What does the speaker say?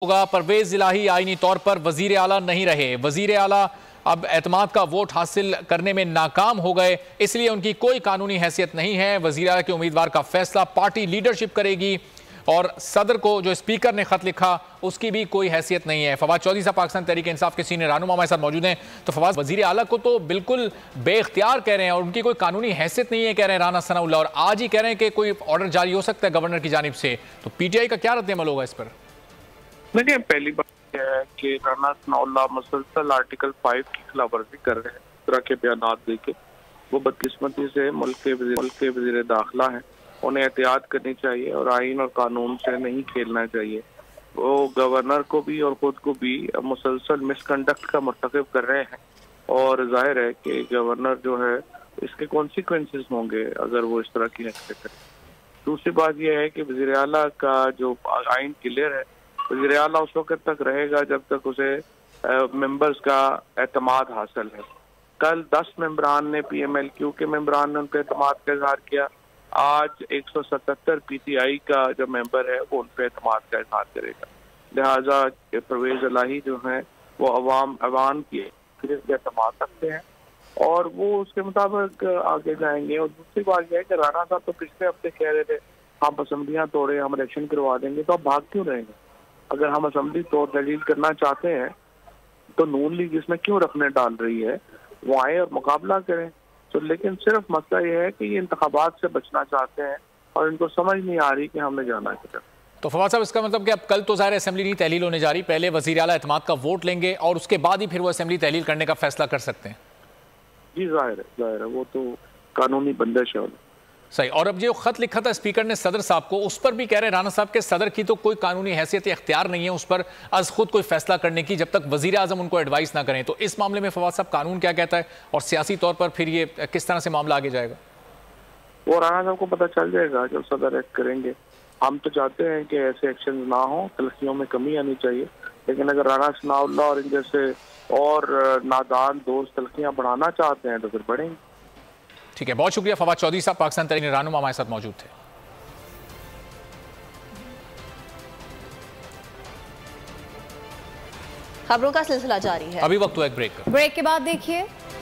होगा। परवेज इलाही आईनी तौर पर वजीर आला नहीं रहे। वजीर आला अब एतमाद का वोट हासिल करने में नाकाम हो गए, इसलिए उनकी कोई कानूनी हैसियत नहीं है। वजीर आला के उम्मीदवार का फैसला पार्टी लीडरशिप करेगी और सदर को जो स्पीकर ने खत लिखा उसकी भी कोई हैसियत नहीं है। फवाद चौधरी साहब पाकिस्तान तहरीक इंसाफ के सीनियर रहनुमा हमारे साथ मौजूद हैं। तो फवाद, वजीर आला को तो बिल्कुल बेख्तियार कह रहे हैं और उनकी कोई कानूनी हैसियत नहीं है कह रहे हैं राना सनाउल्लाह, और आज ही कह रहे हैं कि कोई ऑर्डर जारी हो सकता है गवर्नर की जानिब से। तो पीटीआई का क्या रद्द अमल होगा इस पर? देखिए, पहली बात यह है कि राना सनाउल्लाह मुसलसल आर्टिकल 5 की खिलाफवर्जी कर रहे हैं। इस तरह के बयान देके वो बदकिस्मती से मुल्क के वजीर दाखिला है, उन्हें एहतियात करनी चाहिए और आइन और कानून से नहीं खेलना चाहिए। वो गवर्नर को भी और खुद को भी मुसलसल मिसकंडक्ट का मर्तकब कर रहे हैं और जाहिर है कि गवर्नर जो है इसके कॉन्सिक्वेंसेस होंगे अगर वो इस तरह की हरकत करें। दूसरी बात यह है कि वजीर आला का जो आइन क्लियर है, वज़ीर आला उस वक्त तक रहेगा जब तक उसे मेंबर्स का एतमाद हासिल है। कल 10 मेंबरान ने PMLQ के मेंबरान ने उन पर एतमाद का इजहार किया। आज 177 PTI का जो मेंबर है वो उन पर एतमाद का इजहार करेगा। लिहाजा परवेज इलाही जो है वो अवाम की एतमाद रखते हैं और वो उसके मुताबिक आगे जाएंगे। और दूसरी बात यह है कि राणा साहब तो पिछले हफ्ते कह रहे थे हम असम्बलियाँ तोड़े, हम इलेक्शन करवा देंगे, तो अब भाग क्यों रहेंगे? अगर हम असम्बली तोड़ तहलील करना चाहते हैं तो नून लीग इसमें क्यों रखने डाल रही है? वो आए और मुकाबला करें। तो लेकिन सिर्फ मसला यह है कि ये इंतखाबात से बचना चाहते हैं और इनको समझ नहीं आ रही कि हमने जाना किधर। तो फवाद साहब, इसका मतलब कि अब कल तो ज़ाहिर असेंबली नहीं तहलील होने जा रही, पहले वज़ीर आला एतमाद का वोट लेंगे और उसके बाद ही फिर वो असेंबली तहलील करने का फैसला कर सकते हैं? जी जाहिर है, वो तो कानूनी बंदिश है। सही। और अब जो खत लिखा था स्पीकर ने सदर साहब को, उस पर भी कह रहे हैं राना साहब के सदर की तो कोई कानूनी हैसियत या इख्तियार नहीं है उस पर आज खुद कोई फैसला करने की, जब तक वजीर आजम उनको एडवाइस ना करें। तो इस मामले में फवाद साहब कानून क्या कहता है और सियासी तौर पर फिर ये किस तरह से मामला आगे जाएगा? वो राना साहब को पता चल जाएगा जब सदर एक्ट करेंगे। हम तो चाहते हैं कि ऐसे एक्शन ना हो, तलखियों में कमी आनी चाहिए, लेकिन अगर राना सनाउल्लाह और इन जैसे और नादान दोस्त तलखियाँ बढ़ाना चाहते हैं तो फिर बढ़ेंगे। ठीक है, बहुत शुक्रिया फवाद चौधरी साहब पाकिस्तान तहरीक रहनुमा हमारे साथ मौजूद थे। खबरों का सिलसिला जारी है। अभी वक्त हुआ एक ब्रेक के बाद देखिए